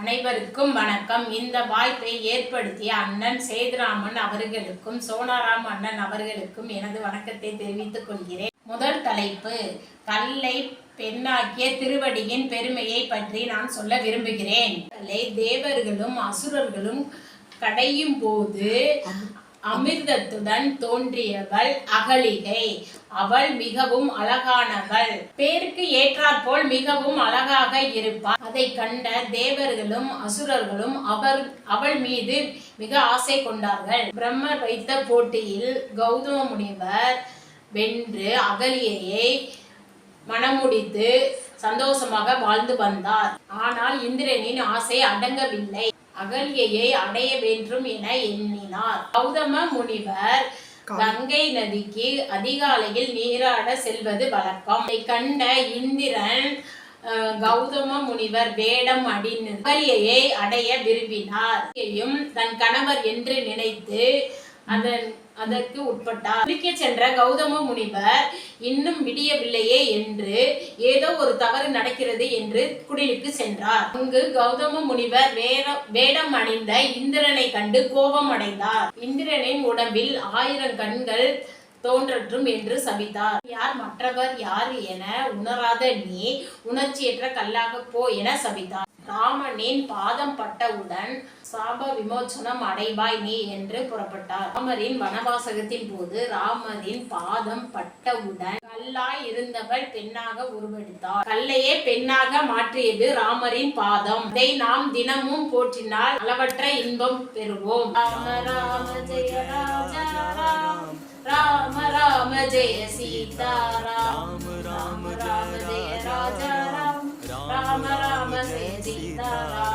அனைவருக்கும் வணக்கம். இந்த வாய்ப்பை ஏற்படுத்திய அண்ணன் சேதுராமன் அவர்களுக்கும் சோனாராம் அண்ணன் அவர்களுக்கும் எனது வணக்கத்தை தெரிவித்துக் கொள்கிறேன். முதல் தலைப்பு, கல்லை பெண்ணாக்கிய திருவடியின் பெருமையை பற்றி நான் சொல்ல விரும்புகிறேன். தேவர்களும் அசுரர்களும் கடையும் போது அமிர்தத்துடன் தோன்றியவள் அகலிகை. அவள் மிகவும் அழகானவள், பேருக்கு ஏற்றாற்போல் மிகவும் அழகாக இருப்பாள். அதை கண்ட தேவர்களும் அசுரர்களும் அவள் மீது மிக ஆசை கொண்டார்கள். பிரம்மர் வைத்த போட்டியில் கௌதம முனிவர் வென்று அகலியை மணமுடித்து சந்தோஷமாக வாழ்ந்து வந்தார். ஆனால் இந்திரனின் ஆசை அடங்கவில்லை. அகலியை அடைய வேண்டும் என எண்ணினார். கௌதம முனிவர் கங்கை நதிக்கு அதிகாலையில் நீராட செல்வது வழக்கம். அதை கண்ட இந்திரன் கௌதம முனிவர் வேடம் அணிந்து அகலியை அடைய விரும்பினார். தன் கணவர் என்று நினைத்து அதற்கு உட்பட்டார். குளிக்க சென்ற கௌதம முனிவர் இன்னும் விடியவில்லையே என்று ஏதோ ஒரு தவறு நடக்கிறது என்று குடிலுக்கு சென்றார். அங்கு கௌதம முனிவர் வேடம் அணிந்த இந்திரனை கண்டு கோபம் அடைந்தார். இந்திரனின் உடம்பில் 1000 கண்கள் தோன்றட்டும் என்று சபித்தார். யார் மற்றவர் யார் என உணராத நீ உணர்ச்சியற்ற கல்லாக போ என சபித்தார். ராமனின் பாதம் பட்டவுடன் சாப விமோசனம் அடைவாய் நீ என்று புறப்பட்டார். ராமரின் வனவாசகத்தின் போது ராமரின் பாதம் பட்டவுடன் கல்லாய் இருந்தவள் பெண்ணாக உருவெடுத்தார். கல்லையே பெண்ணாக மாற்றியது ராமரின் பாதம். இதை நாம் தினமும் போற்றினால் அளவற்ற இன்பம் பெறுவோம். ராம ராம ஜெய ராஜா ராம், ராம ராம ஜெய சீதாராம், ராம ராம ஜெய ராஜா ராம், ராம ராம ஜெய சீதாராம்.